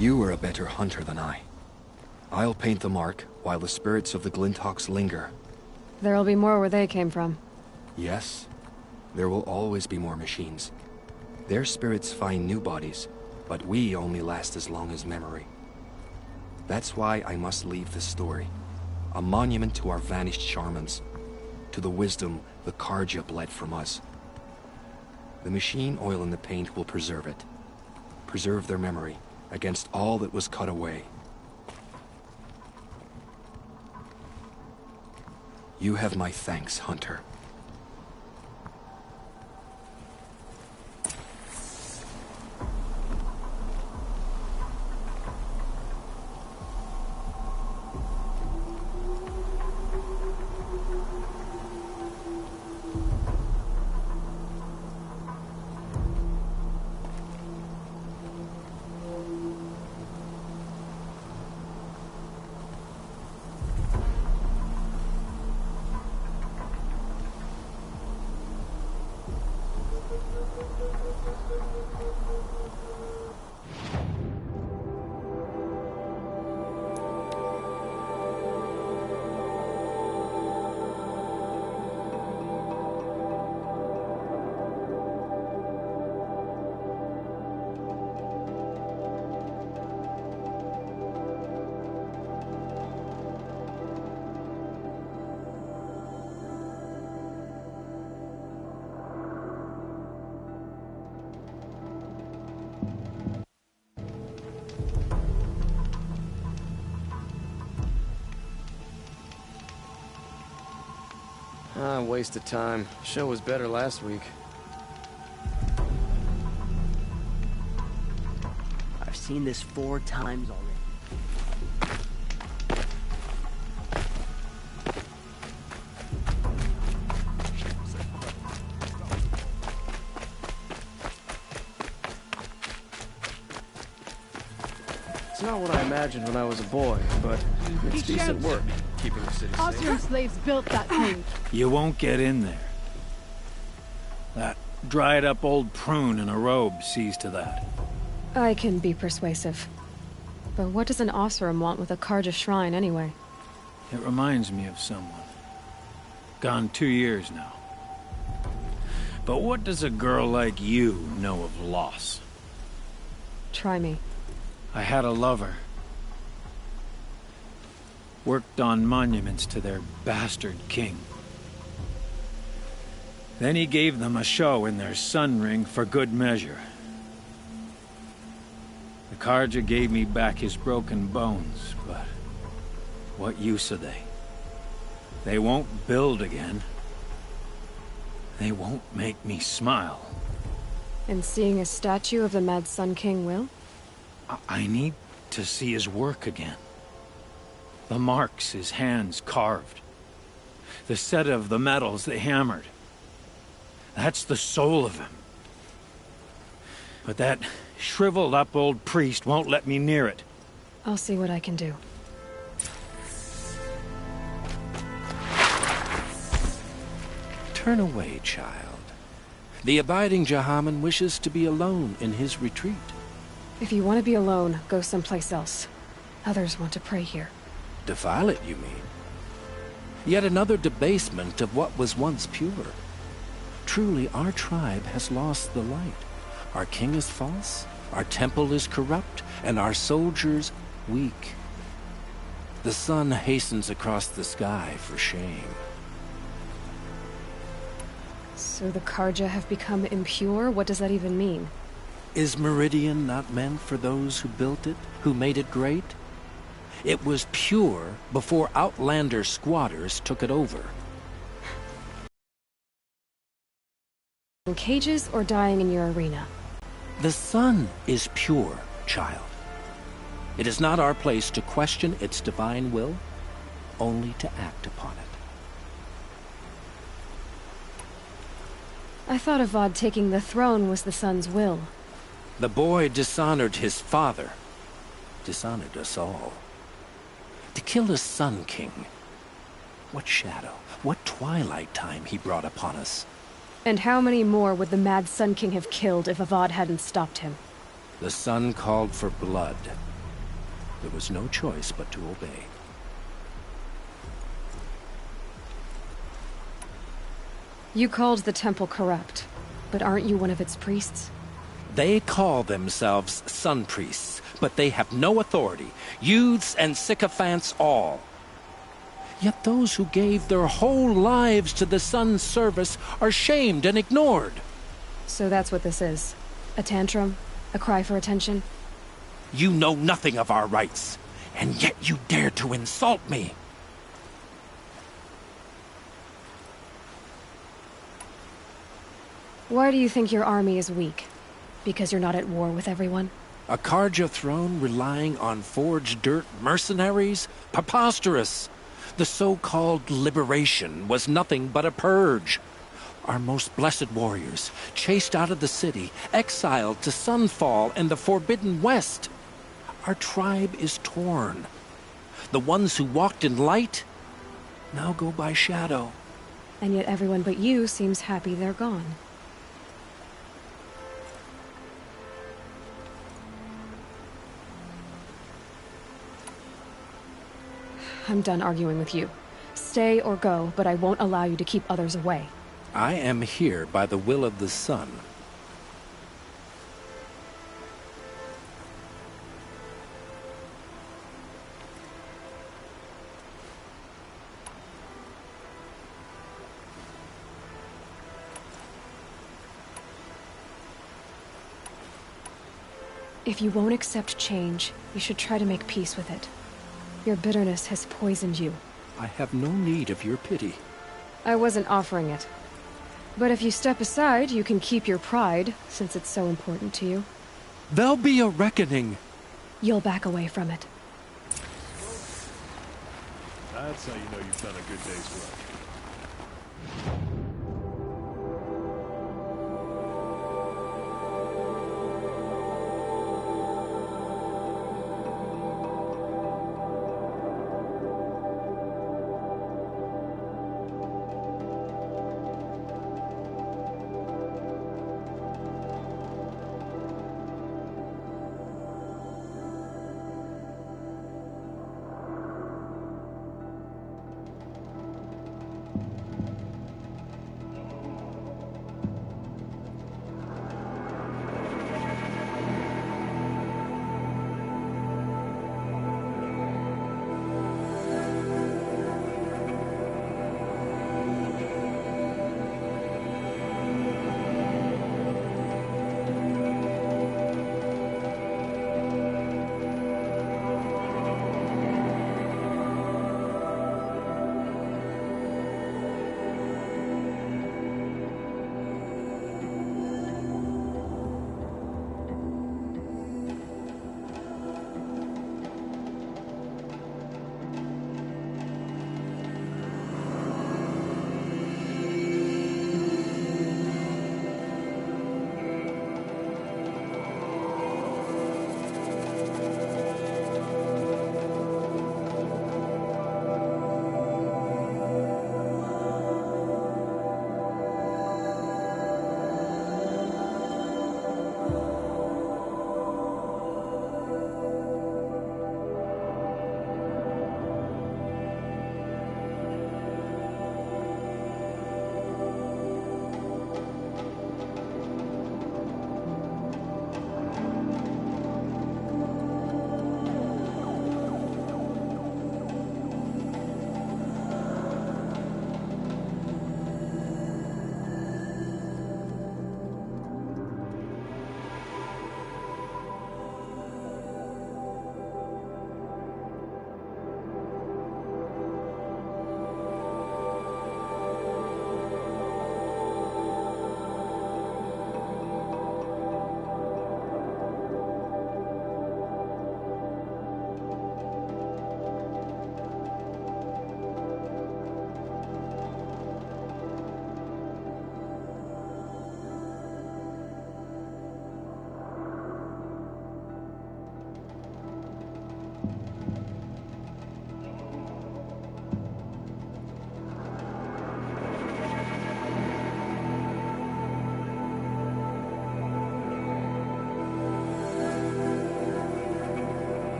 You are a better hunter than I. I'll paint the mark while the spirits of the Glinthawks linger. There'll be more where they came from. Yes, there will always be more machines. Their spirits find new bodies, but we only last as long as memory. That's why I must leave this story. A monument to our vanished shamans, to the wisdom the Karja bled from us. The machine oil in the paint will preserve it. Preserve their memory against all that was cut away. You have my thanks, Hunter. Waste of time. Show was better last week. I've seen this 4 times already. It's not what I imagined when I was a boy, but it's decent work, keeping the city safe. Osram slaves built that thing. You won't get in there. That dried-up old prune in a robe sees to that. I can be persuasive. But what does an Osram want with a Karja shrine, anyway? It reminds me of someone. Gone 2 years now. But what does a girl like you know of loss? Try me. I had a lover. Worked on monuments to their bastard king. Then he gave them a show in their sun ring for good measure. The Karja gave me back his broken bones, but what use are they? They won't build again. They won't make me smile. And seeing a statue of the Mad Sun King will? I need to see his work again. The marks his hands carved. The set of the metals they hammered. That's the soul of him. But that shriveled up old priest won't let me near it. I'll see what I can do. Turn away, child. The abiding Jahaman wishes to be alone in his retreat. If you want to be alone, go someplace else. Others want to pray here. Defile it, you mean? Yet another debasement of what was once pure. Truly, our tribe has lost the light. Our king is false, our temple is corrupt, and our soldiers weak. The sun hastens across the sky for shame. So the Karja have become impure? What does that even mean? Is Meridian not meant for those who built it, who made it great? It was pure before outlander squatters took it over. In cages or dying in your arena? The sun is pure, child. It is not our place to question its divine will, only to act upon it. I thought Avad taking the throne was the sun's will. The boy dishonored his father, dishonored us all. To kill a Sun King. What shadow, what twilight time he brought upon us. And how many more would the Mad Sun King have killed if Avad hadn't stopped him? The sun called for blood, There was no choice but to obey. You called the temple corrupt, but aren't you one of its priests? They call themselves sun priests, but they have no authority. Youths and sycophants all. Yet those who gave their whole lives to the sun's service are shamed and ignored. So that's what this is. A tantrum? A cry for attention? You know nothing of our rights, and yet you dare to insult me. Why do you think your army is weak? Because you're not at war with everyone? A Karja throne relying on forged dirt mercenaries? Preposterous! The so-called liberation was nothing but a purge. Our most blessed warriors, chased out of the city, exiled to Sunfall and the Forbidden West. Our tribe is torn. The ones who walked in light now go by shadow. And yet everyone but you seems happy they're gone. I'm done arguing with you. Stay or go, but I won't allow you to keep others away. I am here by the will of the sun. If you won't accept change, you should try to make peace with it. Your bitterness has poisoned you. I have no need of your pity. I wasn't offering it. But if you step aside, you can keep your pride, since it's so important to you. There'll be a reckoning. You'll back away from it. That's how you know you've done a good day's work.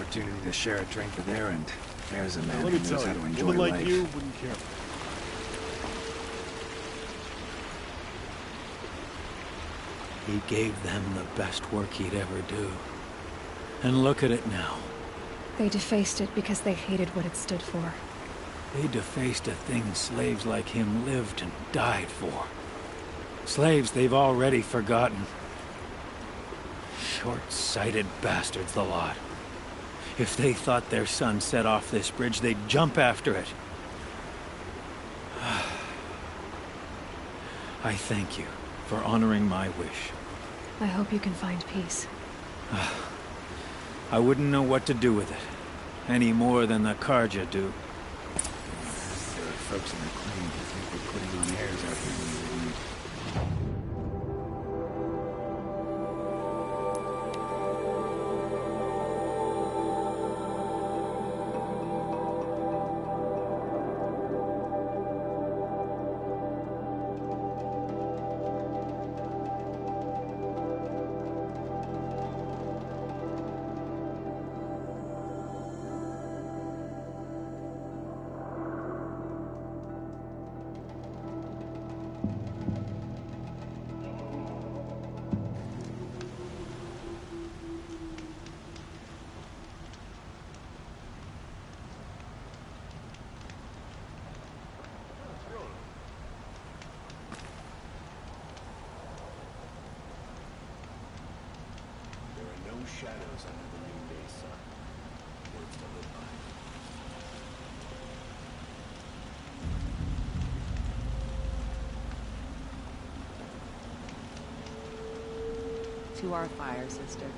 opportunity to share a drink with Erend. There's a man Let who me knows tell how you, to a enjoy woman like life. you wouldn't care. He gave them the best work he'd ever do. And look at it now. They defaced it because they hated what it stood for. They defaced a thing slaves like him lived and died for. Slaves they've already forgotten. Short-sighted bastards, the lot. If they thought their son set off this bridge, they'd jump after it. I thank you for honoring my wish. I hope you can find peace. I wouldn't know what to do with it, any more than the Karja do. There are folks in the claim who think we're putting on airs out here when we didn't. Shadows under the noonday sun. Words to live by. To our fire, sister.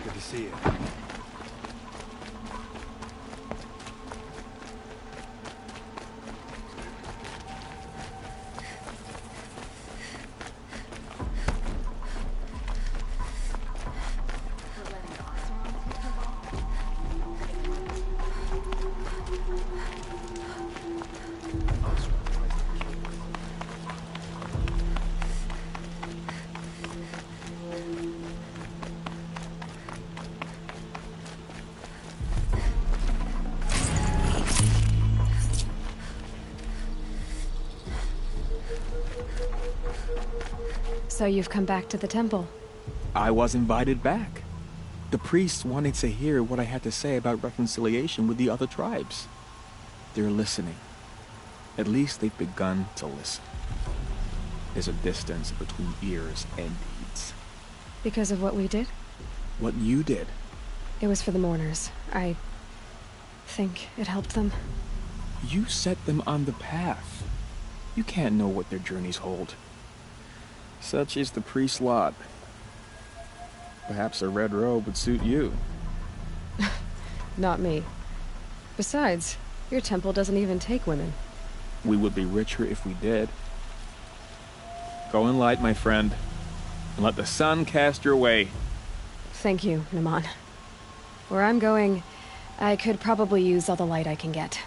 Good to see you. So you've come back to the temple. I was invited back. The priests wanted to hear what I had to say about reconciliation with the other tribes. They're listening. At least they've begun to listen. There's a distance between ears and deeds. Because of what we did? What you did. It was for the mourners. I think it helped them. You set them on the path. You can't know what their journeys hold. Such is the priest's lot. Perhaps a red robe would suit you. Not me. Besides, your temple doesn't even take women. We would be richer if we did. Go in light, my friend, and let the sun cast your way. Thank you, Naman. Where I'm going, I could probably use all the light I can get.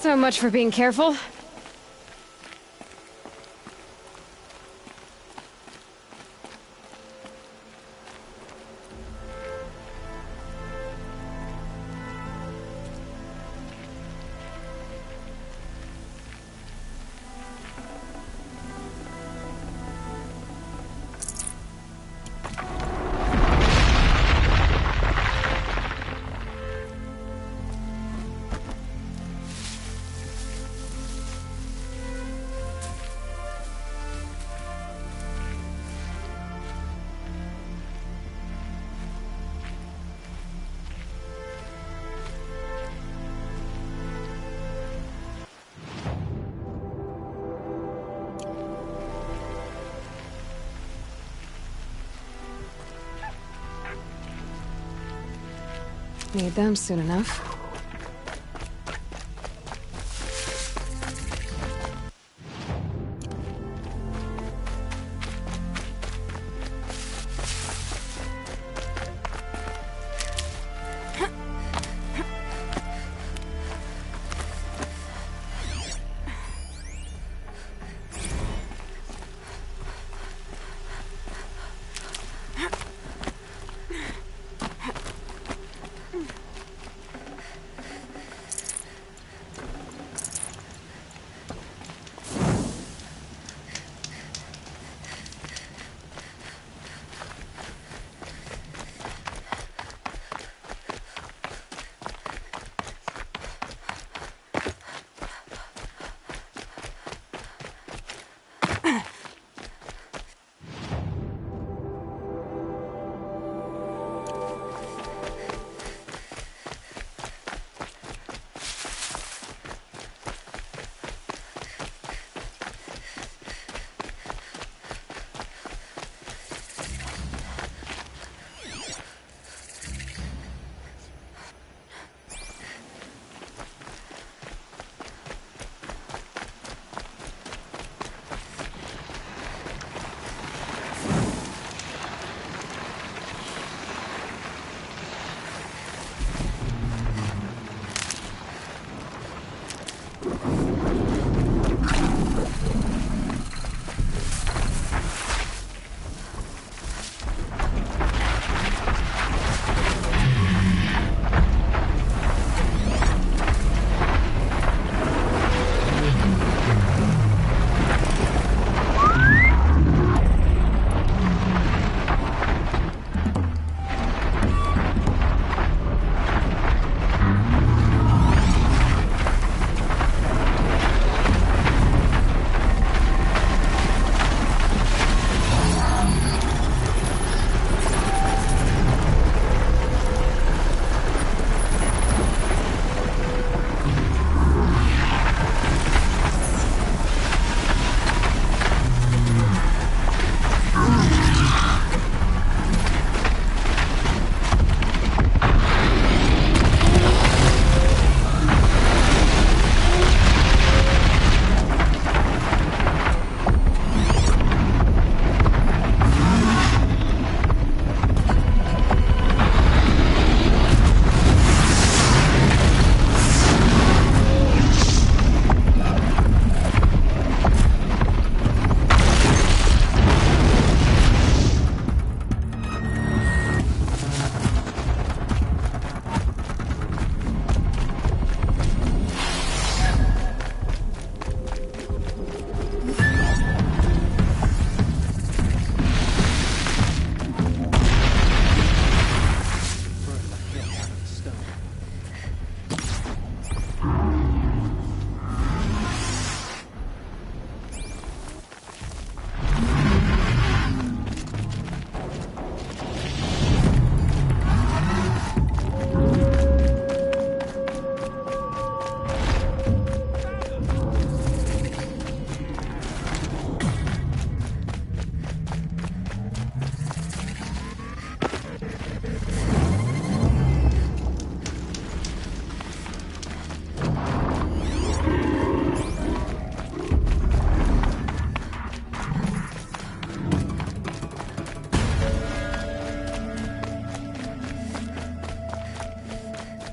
So much for being careful. Need them soon enough.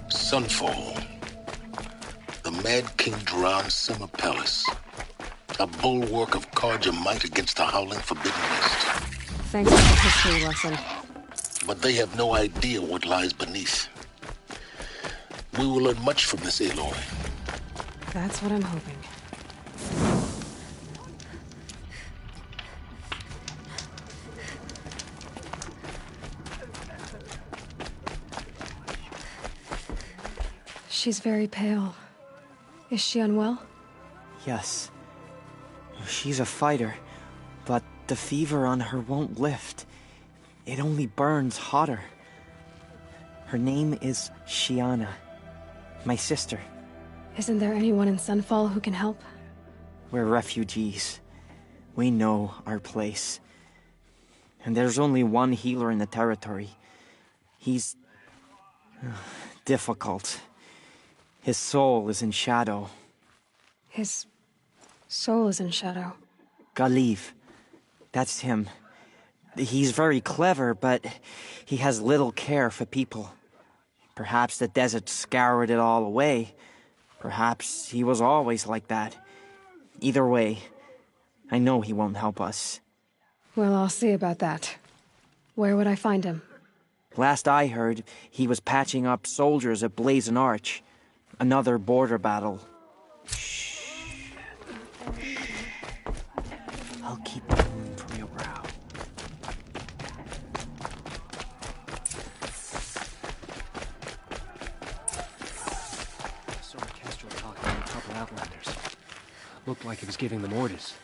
Sunfall. The Mad King Duran's summer palace. A bulwark of Carja might against the howling Forbidden West. Thanks for the history lesson. But they have no idea what lies beneath. We will learn much from this Aloy. That's what I'm hoping. She's very pale. Is she unwell? Yes. She's a fighter, but the fever on her won't lift. It only burns hotter. Her name is Shiana, my sister. Isn't there anyone in Sunfall who can help? We're refugees. We know our place. And there's only one healer in the territory. He's difficult. His soul is in shadow. His soul is in shadow. Galiv. That's him. He's very clever, but he has little care for people. Perhaps the desert scoured it all away. Perhaps he was always like that. Either way, I know he won't help us. Well, I'll see about that. Where would I find him? Last I heard, he was patching up soldiers at Blazon Arch. Another border battle. Shh. I'll keep the moon from your brow. I saw Kestrel talking to a couple Outlanders. Looked like he was giving them orders.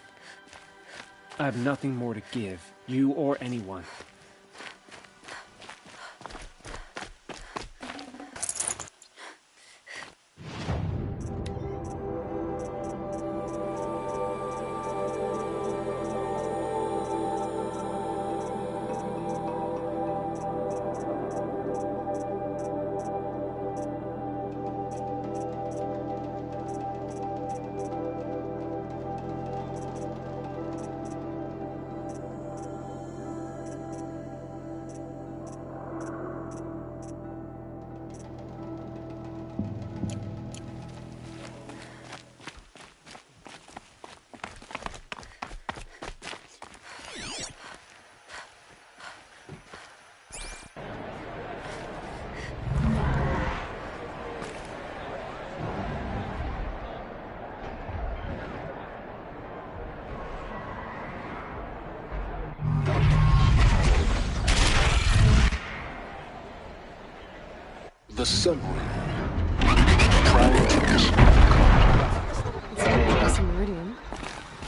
I have nothing more to give, you or anyone. The submarine. Prior to this It's a awesome meridian.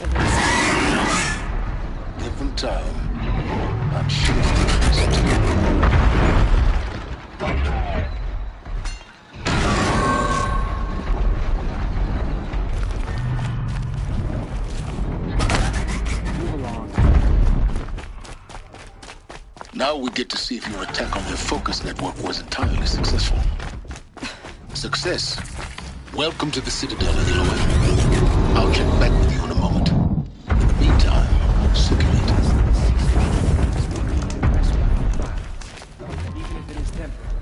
At least. given time, I'm sure it's Move along. Now we get to see if your attack on their focus network was entirely successful. Success. Welcome to the Citadel, Aloy. I'll check back with you in a moment. In the meantime, circulate. Even if it is temporary.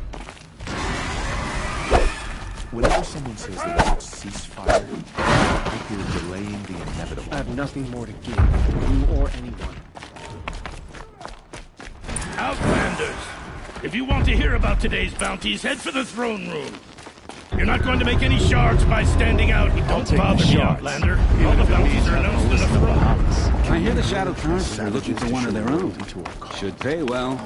Whenever someone says the word ceasefire, I think you're delaying the inevitable. I have nothing more to give, you or anyone. Outlanders! If you want to hear about today's bounties, head for the throne room. You're not going to make any shards by standing out. Don't bother me, Outlander. All the bounties are announced in the throne room. I hear the Shadow Council are looking for one of their own. Should pay well.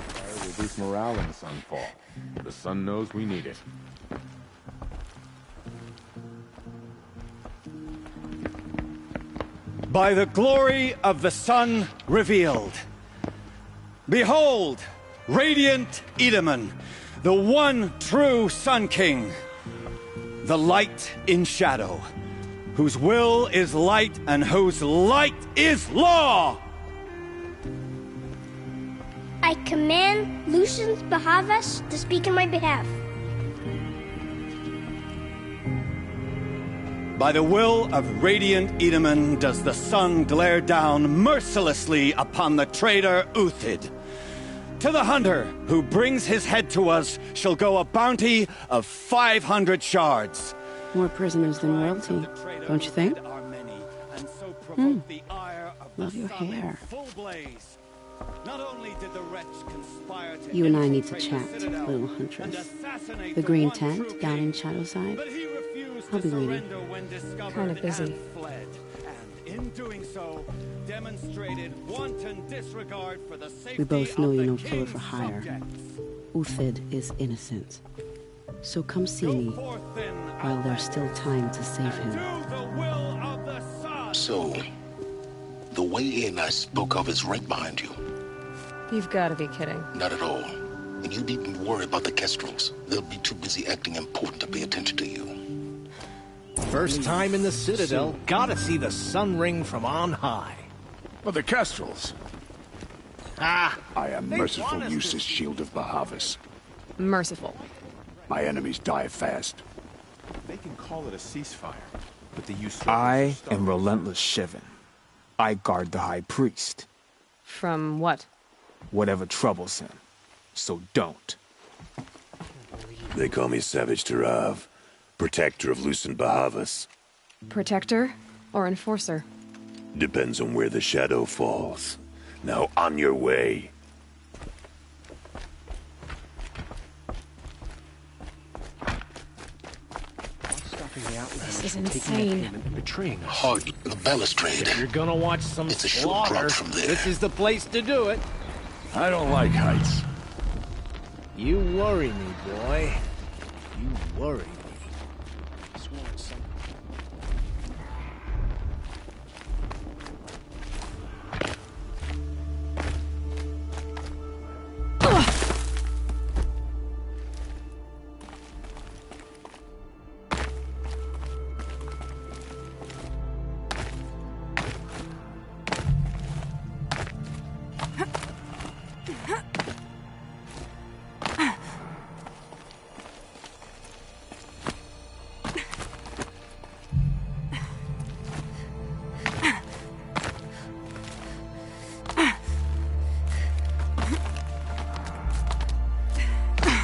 Fire will boost morale in Sunfall. The sun knows we need it. By the glory of the sun revealed. Behold, radiant Edaman, the one true Sun King, the light in shadow, whose will is light and whose light is law! I command Lucius Bahavas to speak in my behalf. By the will of radiant Edaman does the sun glare down mercilessly upon the traitor Uthid. To the hunter who brings his head to us shall go a bounty of 500 shards. More prisoners than royalty, don't you think? Love your hair. You and I need to chat, little huntress. The green tent down in Shadowside. I'll be waiting. Kind of busy. In doing so, demonstrated wanton disregard for the safety We both know of you're the no killer king's for hire. subjects. Uthid is innocent. So come see me while there's still time to save him. So, the way in I spoke of is right behind you. You've got to be kidding. Not at all. And you needn't worry about the Kestrels. They'll be too busy acting important to pay attention to you. First time in the Citadel, gotta see the sun ring from on high. But the Kestrels. Ah! I am merciful Eustace, Shield of Bahavas. Merciful. My enemies die fast. They can call it a ceasefire, but the use. I am Relentless Shivan. I guard the High Priest. From what? Whatever troubles him. So don't. They call me Savage Tarav, protector of Lucent Bahavas. Protector or enforcer? Depends on where the shadow falls. Now on your way. This is insane. Betraying us. Hard the balustrade. If you're gonna watch some It's a short slaughter, drop from there. this is the place to do it. I don't like heights. You worry me, boy. You worry me.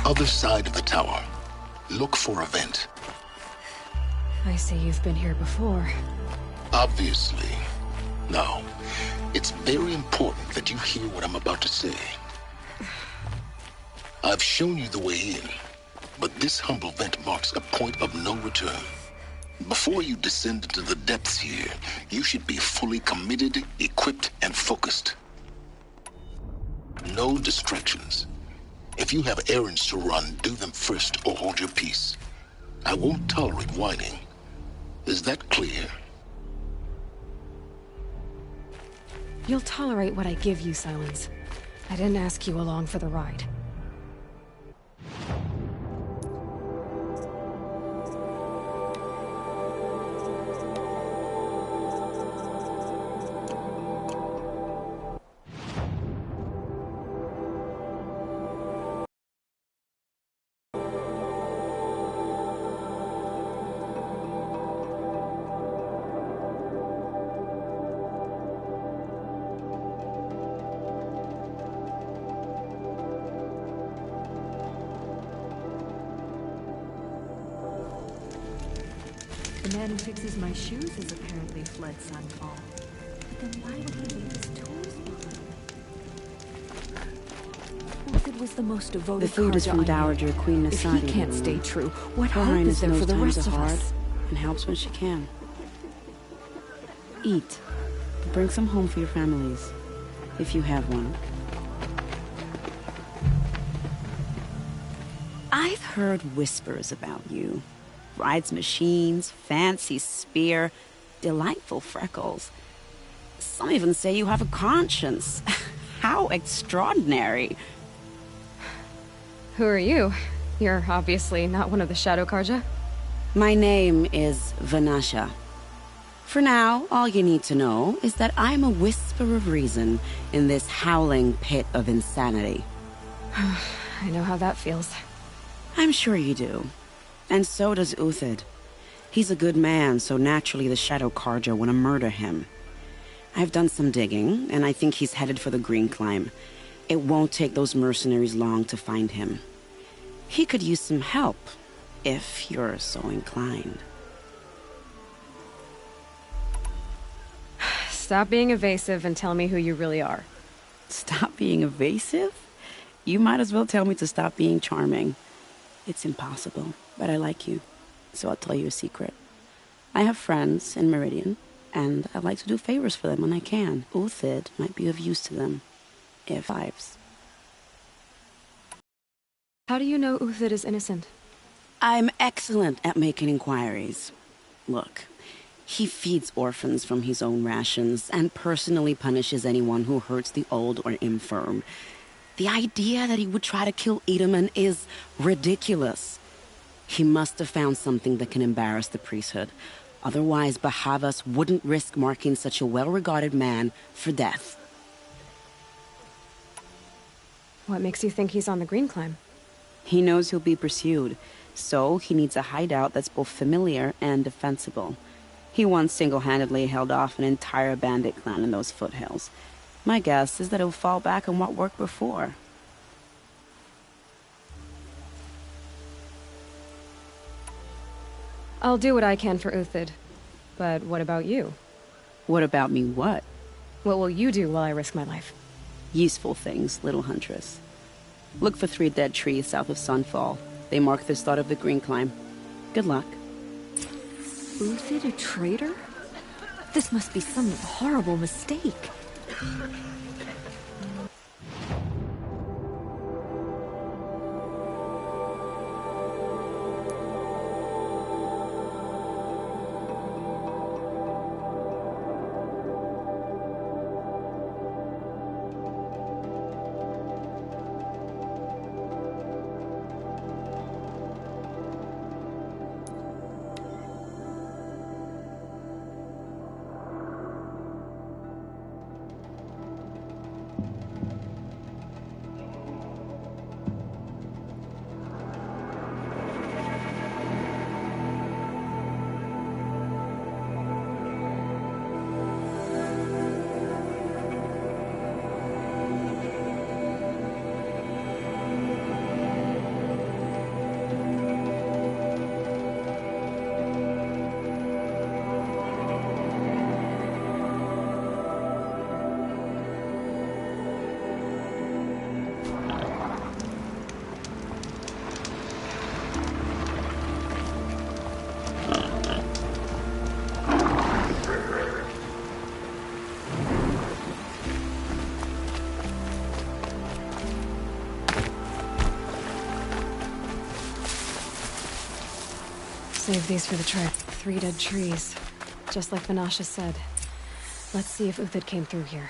Other side of the tower. Look for a vent. I see you've been here before. Obviously. Now, it's very important that you hear what I'm about to say. I've shown you the way in, but this humble vent marks a point of no return. Before you descend into the depths here, you should be fully committed, equipped, and focused. No distractions. If you have errands to run, do them first or hold your peace. I won't tolerate whining. Is that clear? You'll tolerate what I give you, Silence. I didn't ask you along for the ride. The man who fixes my shoes has apparently fled Sunfall. But then why would he leave his tools behind? Uthid was the most devoted. The food is from Karja I knew. Dowager Queen If Nasadi. he can't stay true, what Her hope Highness is there knows for the times rest are of hard us? and helps when she can. Eat. Bring some home for your families, if you have one. I've heard whispers about you. Rides machines, fancy spear, delightful freckles. Some even say you have a conscience. How extraordinary. Who are you? You're obviously not one of the Shadow Karja. My name is Vanasha. For now, all you need to know is that I'm a whisper of reason in this howling pit of insanity. I know how that feels. I'm sure you do. And so does Uthid. He's a good man, so naturally the Shadow Karja want to murder him. I've done some digging, and I think he's headed for the Green Climb. It won't take those mercenaries long to find him. He could use some help, if you're so inclined. Stop being evasive and tell me who you really are. Stop being evasive? You might as well tell me to stop being charming. It's impossible, but I like you, so I'll tell you a secret. I have friends in Meridian, and I like to do favors for them when I can. Uthid might be of use to them, if lives. How do you know Uthid is innocent? I'm excellent at making inquiries. Look, he feeds orphans from his own rations and personally punishes anyone who hurts the old or infirm. The idea that he would try to kill Edaman is ridiculous. He must have found something that can embarrass the priesthood. Otherwise, Bahavas wouldn't risk marking such a well-regarded man for death. What makes you think he's on the Green Climb? He knows he'll be pursued, so he needs a hideout that's both familiar and defensible. He once single-handedly held off an entire bandit clan in those foothills. My guess is that he'll fall back on what worked before. I'll do what I can for Uthid. But what about you? What about me what? What will you do while I risk my life? Useful things, little huntress. Look for 3 dead trees south of Sunfall. They mark the start of the Green Climb. Good luck. Uthid a traitor? This must be some horrible mistake. Save these for the trip. 3 dead trees. Just like Banasha said. Let's see if Uthid came through here.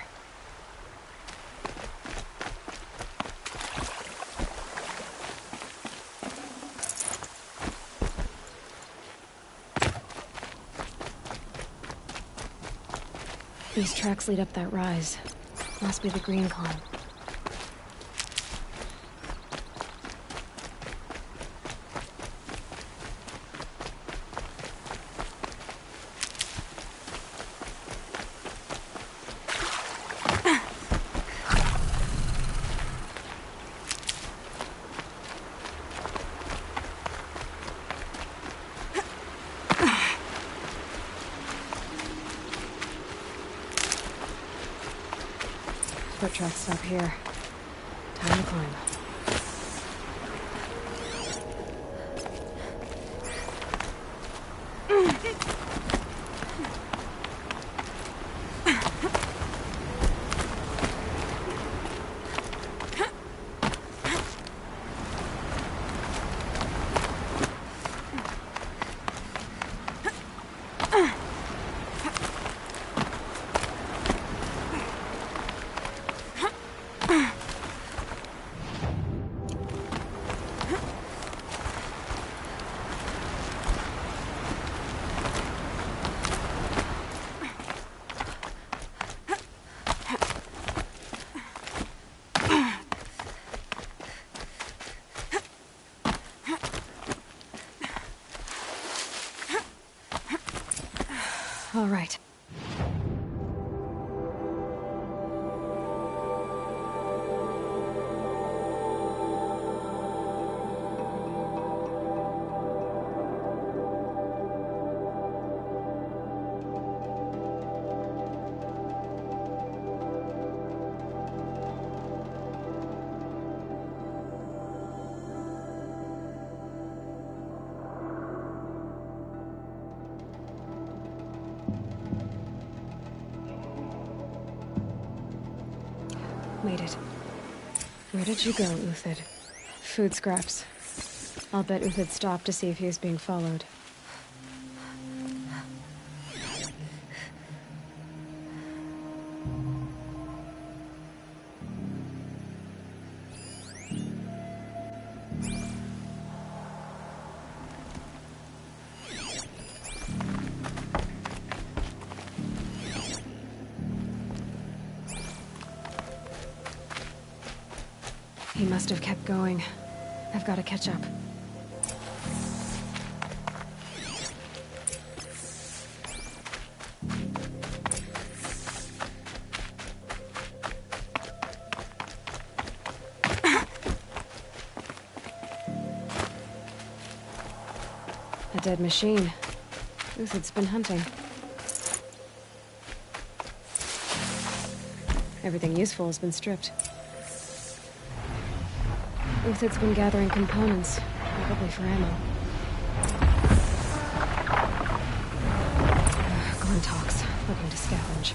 These tracks lead up that rise. Must be the Green Climb. Foot tracks stop here. Time to climb. All right. Made it. Where did you go, Uthid? Food scraps. I'll bet Uthid stopped to see if he was being followed. He must have kept going. I've got to catch up. A dead machine. Uthid's been hunting. Everything useful has been stripped. Uthid's been gathering components, probably for ammo. Glintox, looking to scavenge.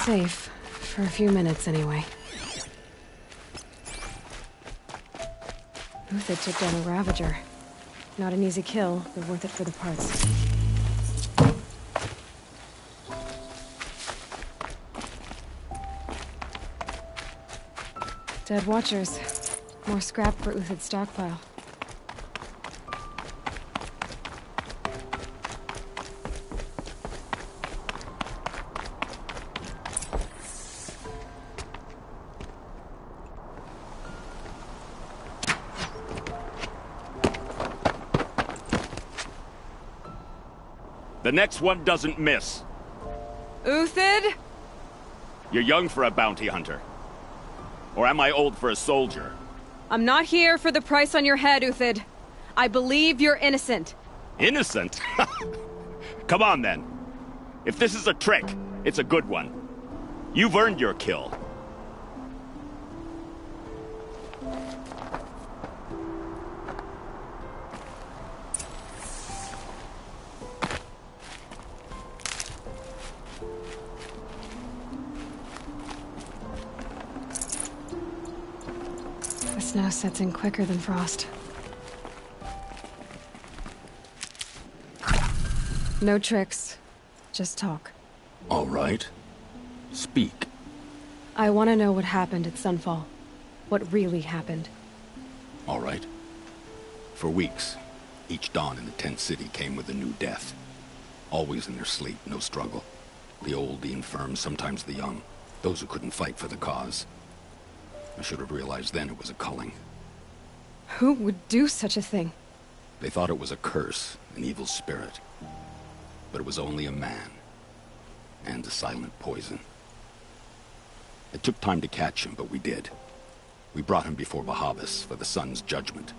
Safe. For a few minutes, anyway. Uthid took down a Ravager. Not an easy kill, but worth it for the parts. Dead Watchers. More scrap for Uthid's stockpile. The next one doesn't miss. Uthid? You're young for a bounty hunter. Or am I old for a soldier? I'm not here for the price on your head, Uthid. I believe you're innocent. Innocent? Come on, then. If this is a trick, it's a good one. You've earned your kill. The snow sets in quicker than frost. No tricks. Just talk. All right. Speak. I want to know what happened at Sunfall. What really happened. All right. For weeks, Each dawn in the tent city came with a new death. Always in their sleep, no struggle. The old, the infirm, sometimes the young. Those who couldn't fight for the cause. I should have realized then it was a culling. Who would do such a thing? They thought it was a curse, an evil spirit. But it was only a man. And a silent poison. It took time to catch him, but we did. We brought him before Bahavas for the sun's judgment.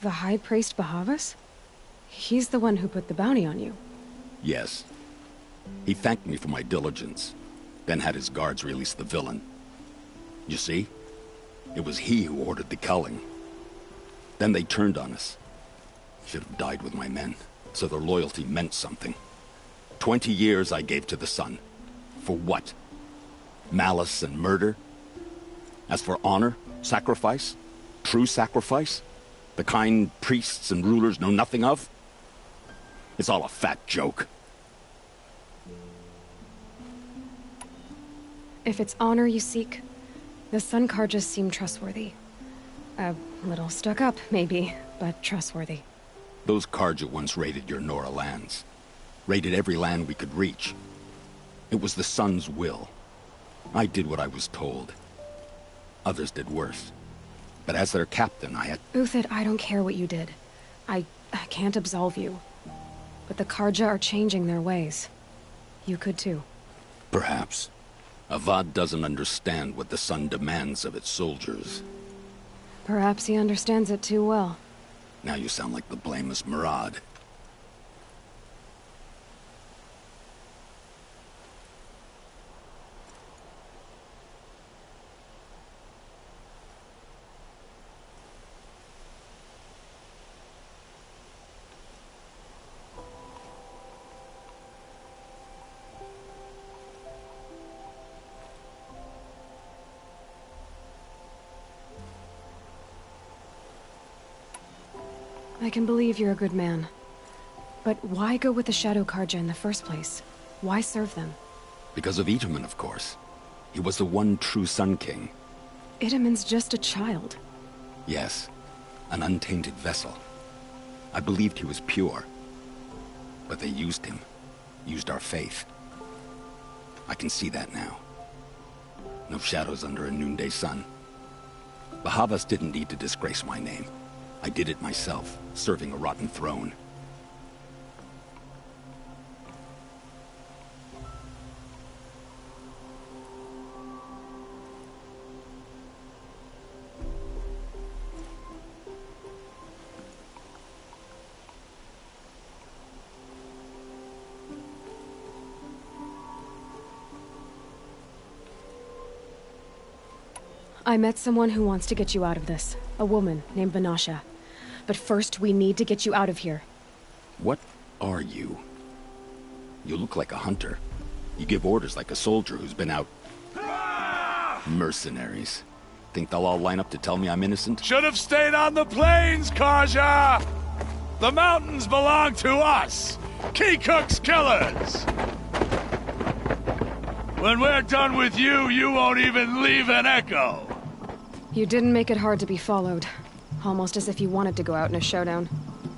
The High Priest Bahavas? He's the one who put the bounty on you. Yes. He thanked me for my diligence, then had his guards release the villain. You see? It was he who ordered the culling. Then they turned on us. Should have died with my men, so their loyalty meant something. 20 years I gave to the sun. For what? Malice and murder? As for honor, sacrifice, true sacrifice, the kind priests and rulers know nothing of? It's all a fat joke. If it's honor you seek, the Sun Karjas seem trustworthy. A little stuck up, maybe, but trustworthy. Those Karja once raided your Nora lands. Raided every land we could reach. It was the Sun's will. I did what I was told. Others did worse. But as their captain, I had... Uthid, I don't care what you did. I can't absolve you. But the Karja are changing their ways. You could too. Perhaps. Avad doesn't understand what the Sun demands of its soldiers. Perhaps he understands it too well. Now you sound like the blameless Murad. I can believe you're a good man. But why go with the Shadow Karja in the first place? Why serve them? Because of Itaman, of course. He was the one true Sun King. Itaman's just a child. Yes, an untainted vessel. I believed he was pure. But they used him. Used our faith. I can see that now. No shadows under a noonday sun. Bahavas didn't need to disgrace my name. I did it myself, serving a rotten throne. I met someone who wants to get you out of this. A woman named Vanasha. But first, we need to get you out of here. What are you? You look like a hunter. You give orders like a soldier who's been out... Mercenaries. Think they'll all line up to tell me I'm innocent? Should have stayed on the plains, Karja! The mountains belong to us! Kikuk's killers! When we're done with you, you won't even leave an echo! You didn't make it hard to be followed. Almost as if you wanted to go out in a showdown.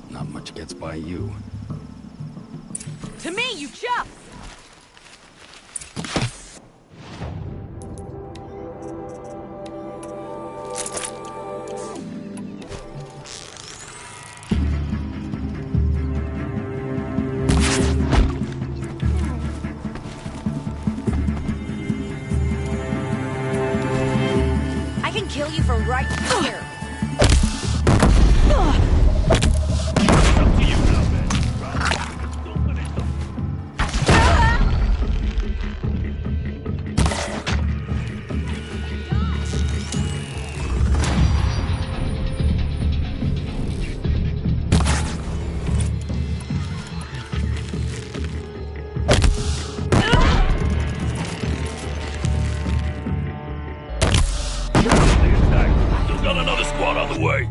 Not much gets by you. To me, you jump! I can kill you from right here. Got another squad on the way.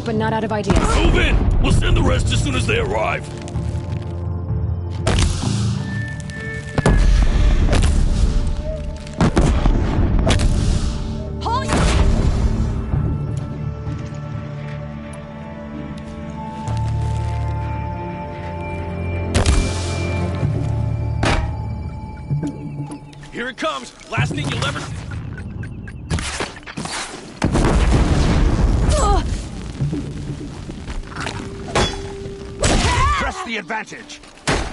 but not out of ideas. Move in! We'll send the rest as soon as they arrive. Here it comes! Last thing you'll ever see. Press the advantage.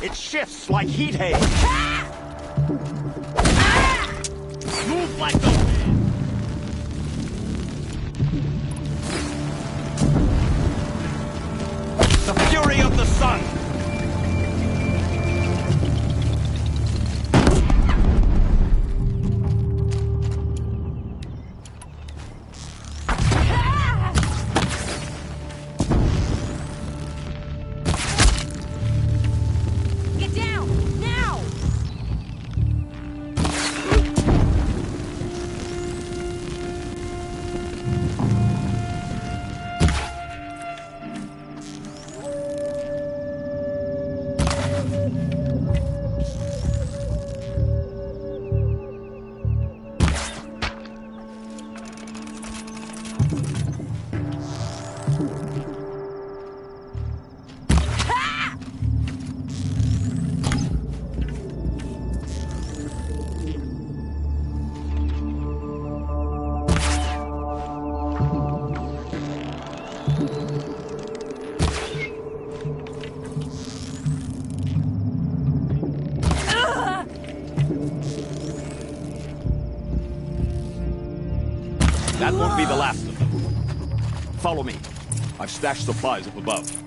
It shifts like heat haze. Move like the wind! The fury of the sun. Get down! Now! That won't be the last of them. Follow me. I've stashed supplies up above.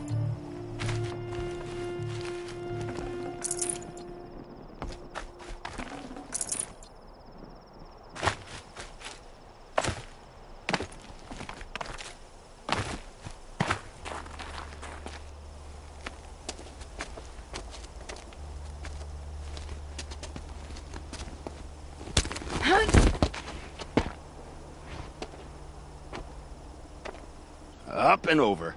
Up and over.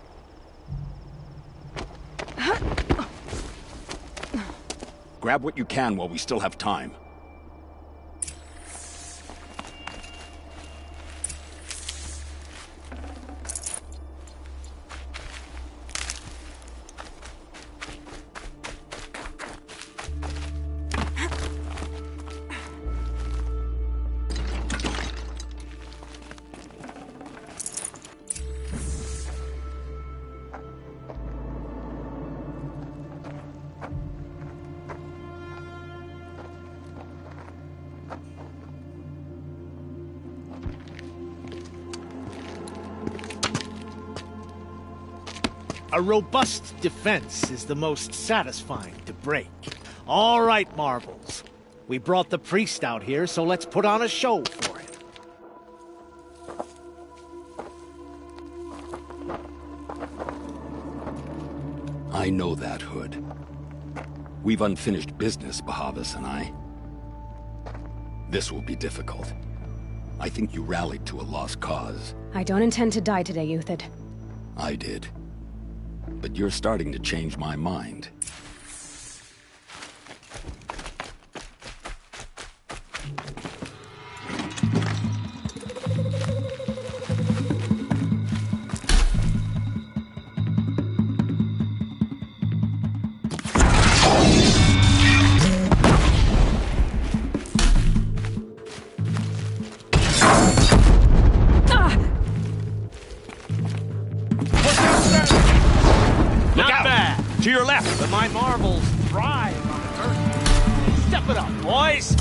Grab what you can while we still have time. A robust defense is the most satisfying to break. All right, Marbles. We brought the priest out here, so let's put on a show for him. I know that, Hood. We've unfinished business, Bahavas and I. This will be difficult. I think you rallied to a lost cause. I don't intend to die today, Uthid. I did. But you're starting to change my mind. To your left! But my marbles thrive on earth. Step it up, boys!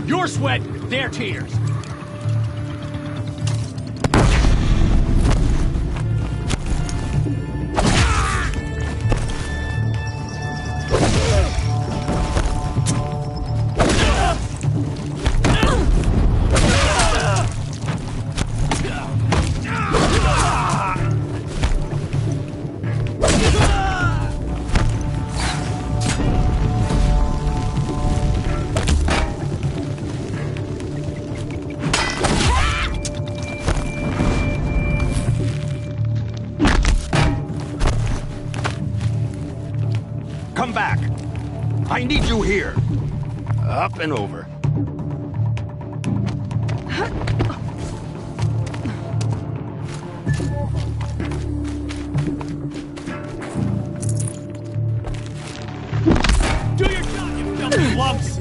Your sweat, their tears. Come back! I need you here! Up and over. Do your job, you filthy lumps!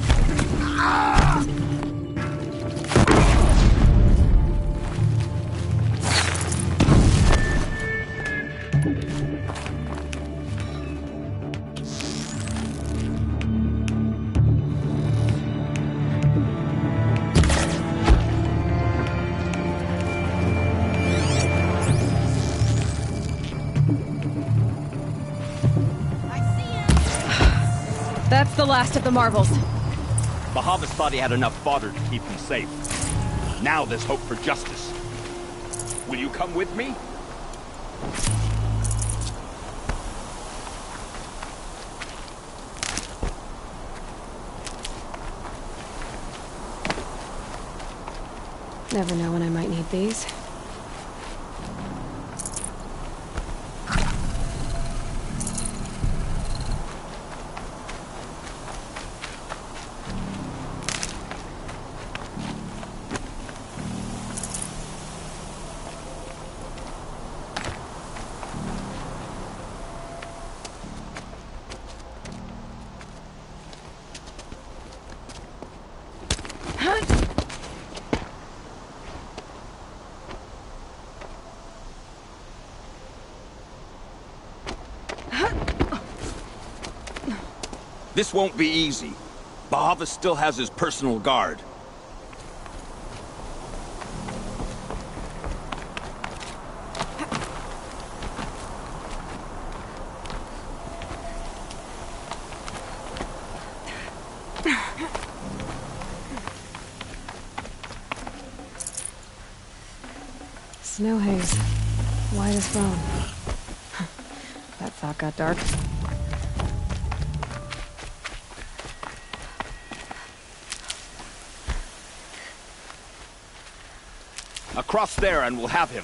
That's the last of the marbles. Bahavas thought he had enough fodder to keep him safe. Now there's hope for justice. Will you come with me? Never know when I might need these. This won't be easy. Bahavas still has his personal guard. Snow haze. White as bone. That thought got dark. Across there and we'll have him.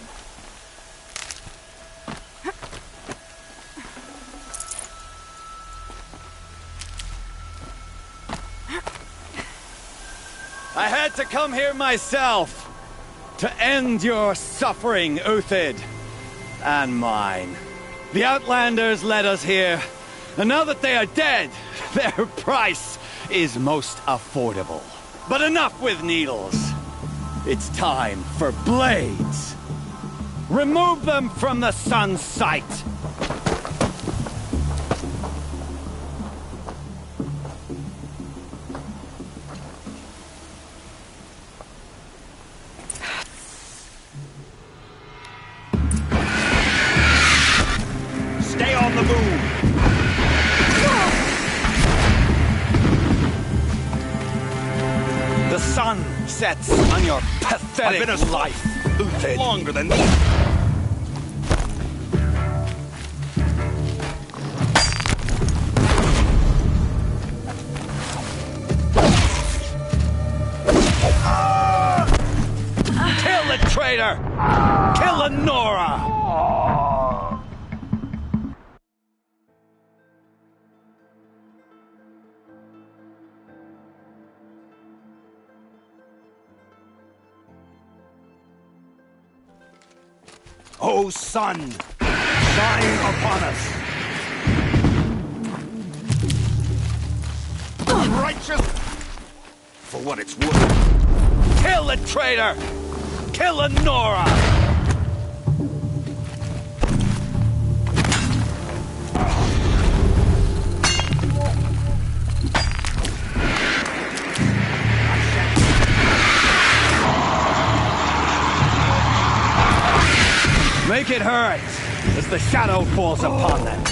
I had to come here myself to end your suffering, Uthid, and mine. The Outlanders led us here, and now that they are dead, their price is most affordable. But enough with needles. It's time for blades. Remove them from the sun's sight. Stay on the move! The sun sets on your pathetic I've been a life, Uthid. Longer than this. Kill the traitor! Kill the Nora! O sun, shine upon us. Righteous for what it's worth. Kill the traitor! Kill the Nora! I shan't Make it hurt as the shadow falls upon them.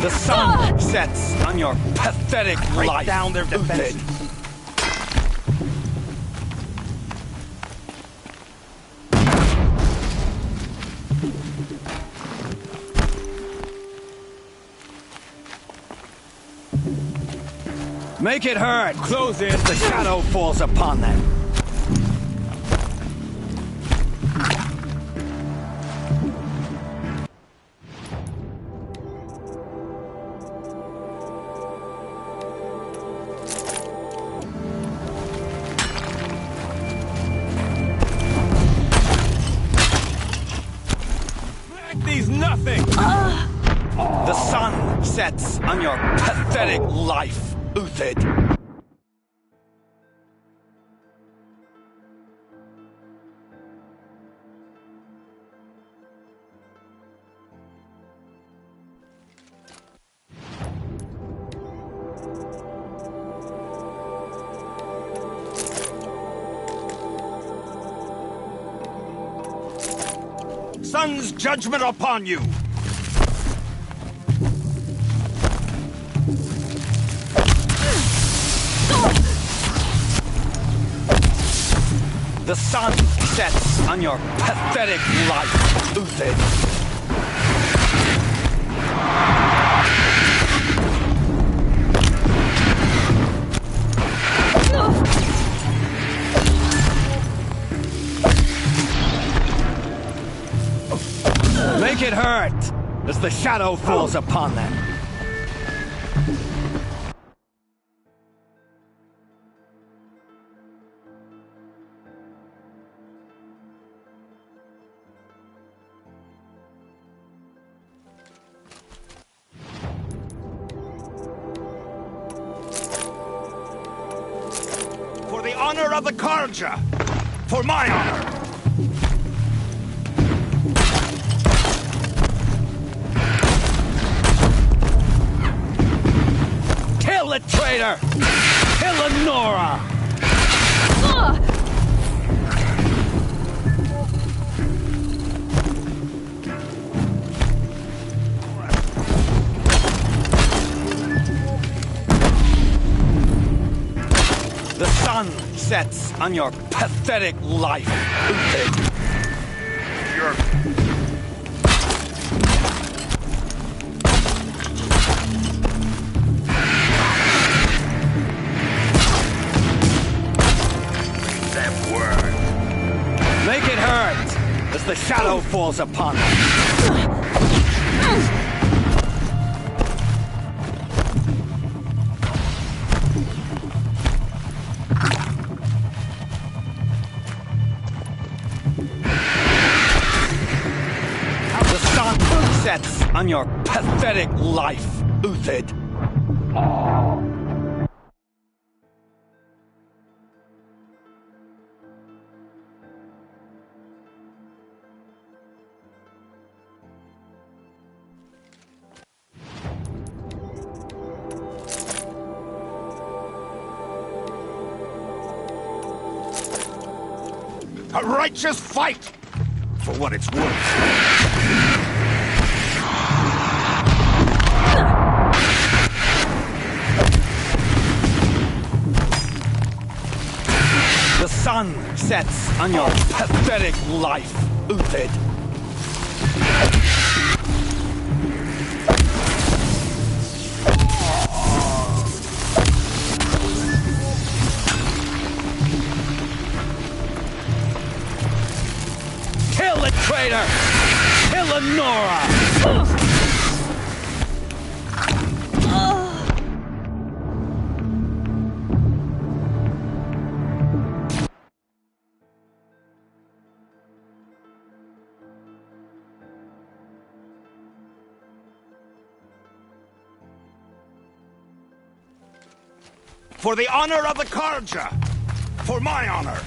The sun sets on your pathetic life. Down their defense. Make it hurt. Close in. The shadow falls upon them. These nothing. The sun sets on your pathetic life, Uthid. Sun's judgment upon you! The sun sets on your pathetic life, Uthid. Make it hurt as the shadow falls upon them. For the honor of the Karja! For my honor! Kill the traitor! Kill Lenora! The sun sets on your pathetic life, Uthid. Make it hurt as the shadow falls upon them. The sun sets on your pathetic life, Uthid. A righteous fight! For what it's worth. The sun sets on your pathetic life, Uthid. Kill the traitor! Kill Lenora! For the honor of the Karja! For my honor!